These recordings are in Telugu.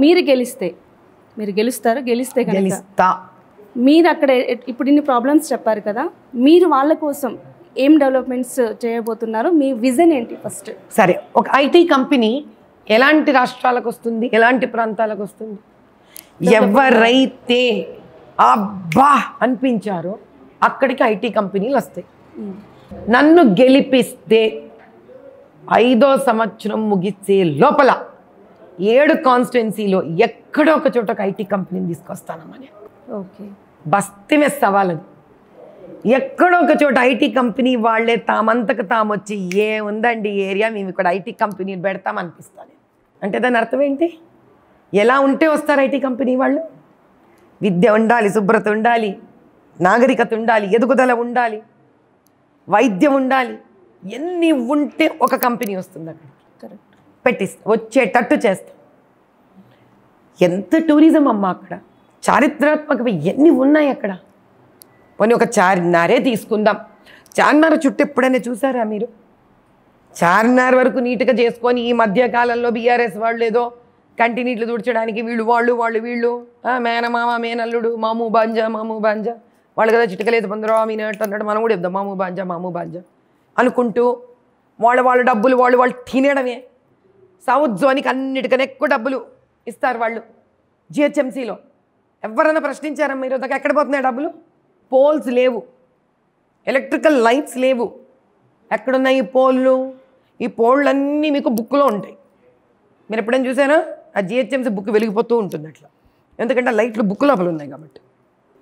మీరు గెలుస్తారు, గెలిస్తే గెలుస్తా. మీరు అక్కడ ఇప్పుడు ఇన్ని ప్రాబ్లమ్స్ చెప్పారు కదా, మీరు వాళ్ళ కోసం ఏం డెవలప్మెంట్స్ చేయబోతున్నారు, మీ విజన్ ఏంటి ఫస్ట్? సరే, ఒక ఐటీ కంపెనీ ఎలాంటి రాష్ట్రాలకు వస్తుంది, ఎలాంటి ప్రాంతాలకు వస్తుంది? ఎవరైతే అబ్బా అనిపించారో అక్కడికి ఐటీ కంపెనీలు వస్తాయి. నన్ను గెలిపిస్తే 5వ సంవత్సరం ముగిసే లోపల 7 కాన్స్టిట్యున్సీలో ఎక్కడో ఒక చోట ఒక ఐటీ కంపెనీని తీసుకొస్తానమ్మని. ఓకే, బస్తీ మీద సవాలది. ఎక్కడో ఒక చోట ఐటీ కంపెనీ వాళ్ళే తామంతకు తాము వచ్చి ఉందండి ఏరియా, మేము ఇక్కడ ఐటీ కంపెనీ పెడతామనిపిస్తాను. అంటే దాని అర్థం ఏంటి? ఎలా ఉంటే వస్తారు ఐటీ కంపెనీ వాళ్ళు? విద్య ఉండాలి, శుభ్రత ఉండాలి, నాగరికత ఉండాలి, ఎదుగుదల ఉండాలి, వైద్యం ఉండాలి. ఎన్ని ఉంటే ఒక కంపెనీ వస్తుంది అక్కడికి. పెట్టిస్తా, వచ్చేటట్టు చేస్తాం. ఎంత టూరిజం అమ్మ అక్కడ, చారిత్రాత్మకవి ఎన్ని ఉన్నాయి అక్కడ. పోనీ ఒక చార్మినారే తీసుకుందాం. చార్మినార్ చుట్టూ ఎప్పుడైనా చూసారా మీరు? చార్మినార్ వరకు నీట్గా చేసుకొని ఈ మధ్యకాలంలో బీఆర్ఎస్ వాళ్ళు ఏదో కంటి నీళ్ళు తుడ్చడానికి వీళ్ళు మేనమామ మేనల్లుడు మామూ బాంజా వాళ్ళు కదా చిటికలేదు పొందరా మీనట్టు అన్నాడు. మనం కూడా చెప్దాం మామూ బాంజా అనుకుంటూ వాళ్ళ డబ్బులు వాళ్ళు తినడమే. సౌత్ జోన్కి అన్నిటికన్నా ఎక్కువ డబ్బులు ఇస్తారు వాళ్ళు జిహెచ్ఎంసీలో. ఎవరైనా ప్రశ్నించారమ్మా ఈరోజు దాకా? ఎక్కడ పోతున్నాయి డబ్బులు? పోల్స్ లేవు, ఎలక్ట్రికల్ లైట్స్ లేవు. ఎక్కడున్నాయి ఈ పోల్లు? ఈ పోళ్ళన్నీ మీకు బుక్లో ఉంటాయి. మీరు ఎప్పుడైనా చూసారా? ఆ జిహెచ్ఎంసీ బుక్ వెలిగిపోతూ ఉంటుంది అట్లా, ఎందుకంటే లైట్లు బుక్ లోపల ఉన్నాయి కాబట్టి.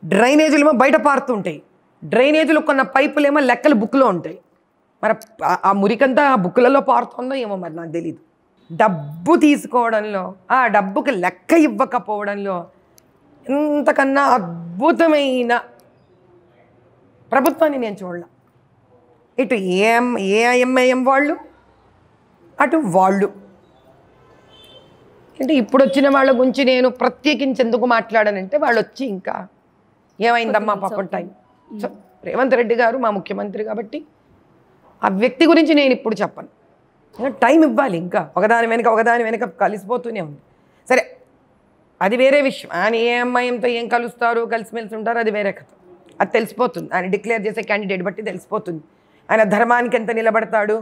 డ్రైనేజీలు ఏమో బయట పారుతూ ఉంటాయి. డ్రైనేజీలు కొన్న పైపులు ఏమో లెక్కలు బుక్లో ఉంటాయి. మరి ఆ మురికంతా ఆ బుక్కులలో పారుతుందో ఏమో మరి నాకు తెలీదు. డబ్బు తీసుకోవడంలో, ఆ డబ్బుకి లెక్క ఇవ్వకపోవడంలో ఇంతకన్నా అద్భుతమైన ప్రభుత్వాన్ని నేను చూడలే. ఇటు ఏఐఎంఐఎం వాళ్ళు, అటు వాళ్ళు. అంటే ఇప్పుడు వచ్చిన వాళ్ళ గురించి నేను ప్రత్యేకించి ఎందుకు మాట్లాడానంటే, వాళ్ళు వచ్చి ఇంకా ఏమైందమ్మా పాపం టైం. సో రేవంత్ రెడ్డి గారు మా ముఖ్యమంత్రి కాబట్టి ఆ వ్యక్తి గురించి నేను ఇప్పుడు చెప్పను. టైం ఇవ్వాలి. ఇంకా ఒకదాని వెనక కలిసిపోతూనే ఉంది. సరే, అది వేరే విషయం. ఆయన ఏ అమ్మాయితో ఏం కలుస్తారు, కలిసిమెలిసి ఉంటారు, అది వేరే కథ. అది తెలిసిపోతుంది. ఆయన డిక్లేర్ చేసే క్యాండిడేట్ బట్టి తెలిసిపోతుంది. ఆయన ధర్మానికి ఎంత నిలబడతాడు,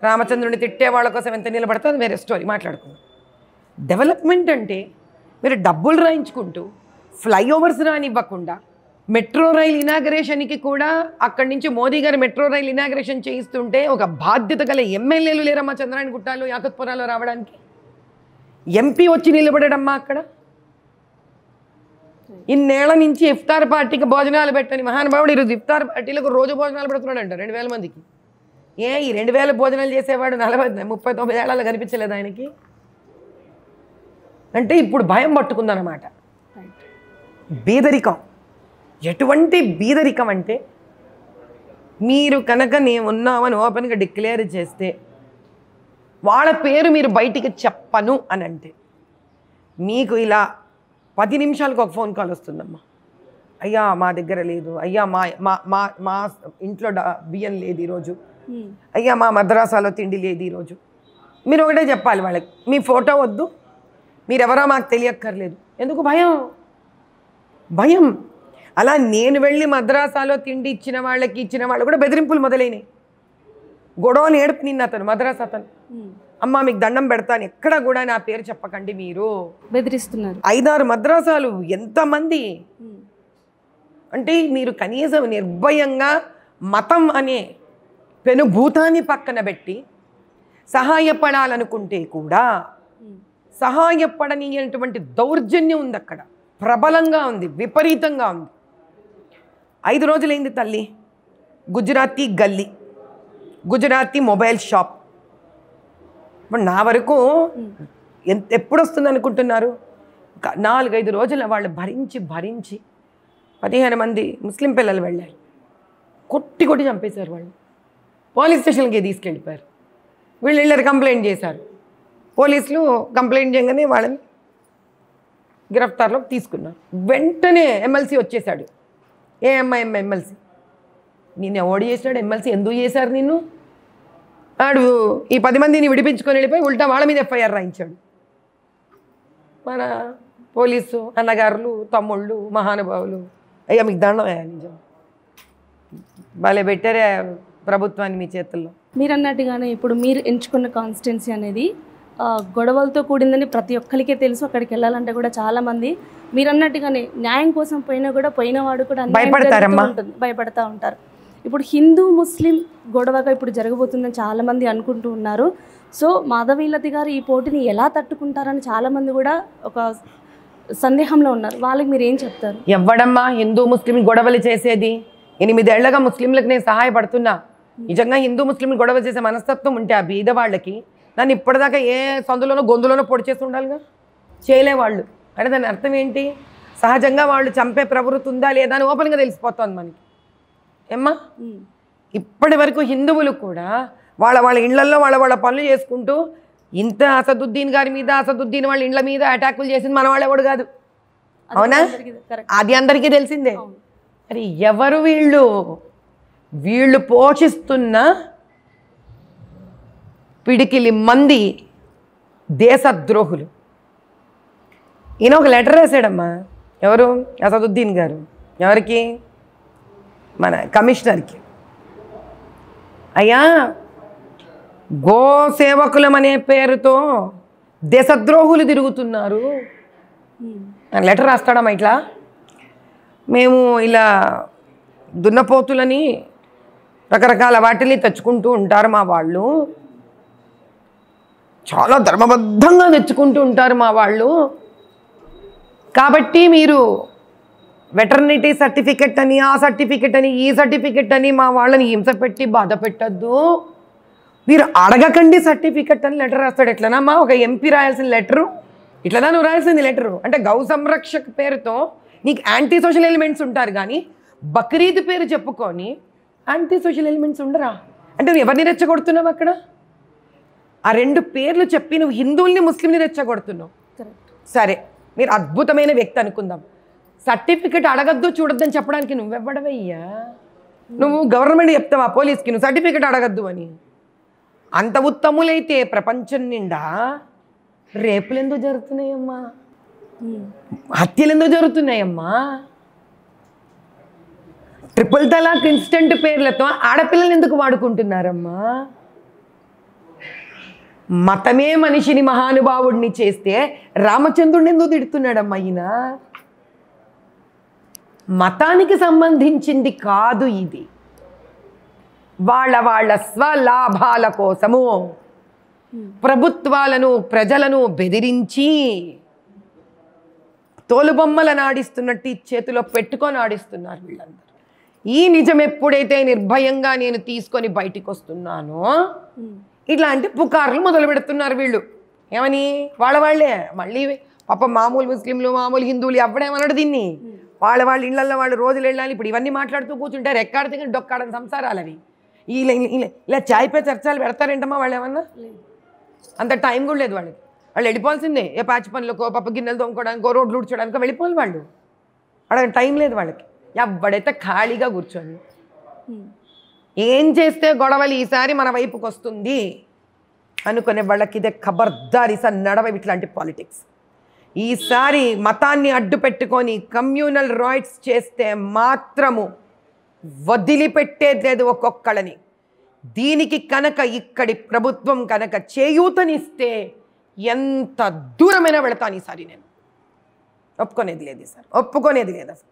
రామచంద్రుని తిట్టే వాళ్ళ కోసం ఎంత నిలబడతాడు, అది వేరే స్టోరీ, మాట్లాడుకుందాం. డెవలప్మెంట్ అంటే మీరు డబ్బులు రాయించుకుంటూ ఫ్లైఓవర్స్ రానివ్వకుండా, మెట్రో రైల్ ఇనాగరేషన్కి కూడా అక్కడి నుంచి మోదీ గారు మెట్రో రైల్ ఇనాగరేషన్ చేయిస్తుంటే ఒక బాధ్యత గల ఎమ్మెల్యేలు లేరమ్మా చంద్రాయణ గుట్టాలు యాకత్పురాలో రావడానికి. ఎంపీ వచ్చి నిలబడమ్మా అక్కడ. ఇన్నేళ్ల నుంచి ఇఫ్తార్ పార్టీకి భోజనాలు పెట్టని మహానుభావుడు ఈరోజు ఇఫ్తార్ పార్టీలకు రోజు భోజనాలు పెడుతున్నాడు అంట 2000 మందికి. ఈ 2000 భోజనాలు చేసేవాడు 39 ఏళ్ళలో కనిపించలేదు ఆయనకి. అంటే ఇప్పుడు భయం పట్టుకుందన్నమాట. బీదరికం, ఎటువంటి బీదరికం అంటే, మీరు కనుక నేను ఉన్నామని ఓపెన్గా డిక్లేర్ చేస్తే వాళ్ళ పేరు మీరు బయటికి చెప్పను అని అంటే, మీకు ఇలా 10 నిమిషాలకు ఒక ఫోన్ కాల్ వస్తుందమ్మా. అయ్యా మా దగ్గర లేదు, అయ్యా మా ఇంట్లో బియ్యం లేదు ఈరోజు, అయ్యా మా మద్రాసాలో తిండి లేదు ఈరోజు. మీరు ఒకటే చెప్పాలి వాళ్ళకి, మీ ఫోటో వద్దు, మీరెవరో మాకు తెలియక్కర్లేదు. ఎందుకు? భయం. అలా నేను వెళ్ళి మద్రాసాలో తిండి ఇచ్చిన వాళ్ళు కూడా బెదిరింపులు మొదలైనాయి. గొడవని ఏడుపు నిన్న అతను మద్రాసా అతను, అమ్మ మీకు దండం పెడతాను, ఎక్కడ కూడా నా పేరు చెప్పకండి, మీరు బెదిరిస్తున్నారు. 5-6 మద్రాసాలు, ఎంతమంది అంటే మీరు కనీసం నిర్భయంగా మతం అనే పెనుభూతాన్ని పక్కన పెట్టి సహాయపడాలనుకుంటే కూడా సహాయపడనీయటువంటి దౌర్జన్యం ఉంది అక్కడ, ప్రబలంగా ఉంది, విపరీతంగా ఉంది. 5 రోజులైంది తల్లి. గుజరాతీ గల్లీ, గుజరాతీ మొబైల్ షాప్. ఇప్పుడు నా వరకు ఎప్పుడు వస్తుంది అనుకుంటున్నారు? 4-5 రోజుల వాళ్ళు భరించి 15 మంది ముస్లిం పిల్లలు వెళ్ళారు. కొట్టి చంపేశారు వాళ్ళు. పోలీస్ స్టేషన్కి తీసుకెళ్ళిపోయారు. వీళ్ళు వెళ్ళారు, కంప్లైంట్ చేశారు. పోలీసులు కంప్లైంట్ చేయగానే వాళ్ళని గిరఫ్తార్లోకి తీసుకున్నారు. వెంటనే ఎమ్మెల్సీ వచ్చేసాడు. ఎమ్మెల్సీ నిన్ను ఓడి చేసినాడు. ఎమ్మెల్సీ ఎందుకు చేశారు నిన్ను? వాడు ఈ 10 మందిని విడిపించుకొని వెళ్ళిపోయి ఉల్టా వాళ్ళ మీద ఎఫ్ఐఆర్ రాయించాడు. మన పోలీసు అన్నగారులు తమ్ముళ్ళు మహానుభావులు అయ్యా మీకు దండం నిజం భలే పెట్టారే ప్రభుత్వాన్ని మీ చేతుల్లో. మీరు అన్నట్టుగానే ఇప్పుడు మీరు ఎంచుకున్న కాన్స్టిట్యున్సీ అనేది గొడవలతో కూడిందని ప్రతి ఒక్కరికే తెలుసు. అక్కడికి వెళ్ళాలంటే కూడా చాలామంది మీరు అన్నట్టుగానే న్యాయం కోసం పోయినా కూడా పోయినవాడు కూడా భయపడతా ఉంటారు. ఇప్పుడు హిందూ ముస్లిం గొడవగా ఇప్పుడు జరగబోతుందని చాలామంది అనుకుంటూ ఉన్నారు. సో మాధవీలత గారు ఈ పోటీని ఎలా తట్టుకుంటారని చాలామంది కూడా ఒక సందేహంలో ఉన్నారు. వాళ్ళకి మీరు ఏం చెప్తారు? ఎవ్వడమ్మా హిందూ ముస్లిం గొడవలు చేసేది? 8 ఏళ్లుగా ముస్లింలకు నేను సహాయపడుతున్నా. నిజంగా హిందూ ముస్లిం గొడవ చేసే మనస్తత్వం ఉంటే ఆ బీద వాళ్ళకి నన్ను ఇప్పటిదాకా ఏ సందులోనో గొంతులోనో పొడి చేసి ఉండాలిగా. చేయలేవాళ్ళు అంటే దాని అర్థం ఏంటి? సహజంగా వాళ్ళు చంపే ప్రవృత్తి ఉందా లేదా అని ఓపెన్గా తెలిసిపోతుంది మనకి. ఏమ్మా ఇప్పటి వరకు హిందువులు కూడా వాళ్ళ ఇళ్లల్లో వాళ్ళ పనులు చేసుకుంటూ ఇంత అసదుద్దీన్ గారి మీద అసదుద్దీన్ వాళ్ళ ఇళ్ల మీద అటాకులు చేసింది మన వాళ్ళు ఎవడు కాదు. అవునా? అది అందరికీ తెలిసిందే. మరి ఎవరు వీళ్ళు పోషిస్తున్న పిడికిలి మంది దేశద్రోహులు. ఈయన ఒక లెటర్ రాశాడమ్మా. ఎవరు? అసదుద్దీన్ గారు. ఎవరికి? మన కమిషనర్కి. అయ్యా గో సేవకులం అనే పేరుతో దేశద్రోహులు తిరుగుతున్నారు అని లెటర్ రాస్తాడమ్మా. ఇట్లా మేము ఇలా దున్నపోతులని రకరకాల వాటిని తెచ్చుకుంటూ ఉంటారు మా వాళ్ళు, చాలా ధర్మబద్ధంగా తెచ్చుకుంటూ ఉంటారు మా వాళ్ళు. కాబట్టి మీరు వెటర్నిటీ సర్టిఫికెట్ అని ఆ సర్టిఫికెట్ అని ఈ సర్టిఫికెట్ అని మా వాళ్ళని హింస పెట్టి బాధ పెట్టద్దు, మీరు అడగకండి సర్టిఫికెట్ అని లెటర్ రాస్తాడు. ఎట్లనమ్మా ఒక ఎంపీ రాయాల్సిన లెటరు? ఇట్లనా నువ్వు రాయాల్సింది లెటరు? అంటే గౌ సంరక్షక్ పేరుతో నీకు యాంటీ సోషల్ ఎలిమెంట్స్ ఉంటారు కానీ బక్రీద్ పేరు చెప్పుకొని యాంటీ సోషల్ ఎలిమెంట్స్ ఉండరా? అంటే నువ్వు ఎవరిని రెచ్చగొడుతున్నావు అక్కడ? ఆ 2 పేర్లు చెప్పి నువ్వు హిందువుల్ని ముస్లింని రెచ్చగొడుతున్నావు. సరే మీరు అద్భుతమైన వ్యక్తి అనుకుందాం. సర్టిఫికెట్ అడగద్దు చూడొద్దని చెప్పడానికి నువ్వెవ్వడవయ్యా? నువ్వు గవర్నమెంట్ చెప్తావా పోలీస్కి నువ్వు సర్టిఫికెట్ అడగద్దు అని? అంత ఉత్తములైతే ప్రపంచం నిండా రేపులు ఎందుకు జరుగుతున్నాయమ్మా? హత్యలు ఎందుకు జరుగుతున్నాయమ్మా? ట్రిపుల్ తలాక్ ఇన్స్టెంట్ పేర్లతో ఆడపిల్లలు ఎందుకు వాడుకుంటున్నారమ్మా? మతమే మనిషిని మహానుభావుడిని చేస్తే రామచంద్రుడిని ఎందుకు తిడుతున్నాడమ్మా ఈయన? మతానికి సంబంధించింది కాదు ఇది. వాళ్ళ స్వలాభాల కోసము ప్రభుత్వాలను ప్రజలను బెదిరించి తోలుబొమ్మలను ఆడిస్తున్నట్టు చేతిలో పెట్టుకొని ఆడిస్తున్నారు వీళ్ళందరూ. ఈ నిజం ఎప్పుడైతే నిర్భయంగా నేను తీసుకొని బయటికి వస్తున్నానో ఇట్లాంటి పుకార్లు మొదలు పెడుతున్నారు వీళ్ళు. ఏమని? వాళ్ళే మళ్ళీ పాప మామూలు ముస్లింలు మామూలు హిందువులు ఎవడేమన్నాడు దీన్ని? వాళ్ళ ఇళ్లలో వాళ్ళు రోజులు వెళ్ళాలి. ఇప్పుడు ఇవన్నీ మాట్లాడుతూ కూర్చుంటారు. ఎక్కాడితే డొక్కాడని సంసారాలు అవి. ఇలా చాయ్పై చర్చలు పెడతారేంటమ్మా? వాళ్ళు ఏమన్నా అంత టైం కూడా లేదు వాళ్ళకి. వాళ్ళు వెళ్ళిపోవాల్సిందే. ఏ పాచి పనులకో పప్పు గిన్నెలు తోముకోవడానికో రోడ్లు ఊడ్చడానికో వెళ్ళిపోవాలి వాళ్ళు. అక్కడ టైం లేదు వాళ్ళకి. ఎవడైతే ఖాళీగా కూర్చొని ఏం చేస్తే గొడవలు ఈసారి మన వైపుకి వస్తుంది అనుకునే వాళ్ళకి ఇదే ఖబర్దార్. ఈసారి నడవ ఇట్లాంటి పాలిటిక్స్. ఈసారి మతాన్ని అడ్డు పెట్టుకొని కమ్యూనల్ రైట్స్ చేస్తే మాత్రము వదిలిపెట్టేది లేదు ఒక్కొక్కళ్ళని. దీనికి కనుక ఇక్కడి ప్రభుత్వం కనుక చేయూతనిస్తే ఎంత దూరమైనా వెళతాను ఈసారి. నేను ఒప్పుకునేది లేదు సార్, ఒప్పుకునేది లేదు అసలు.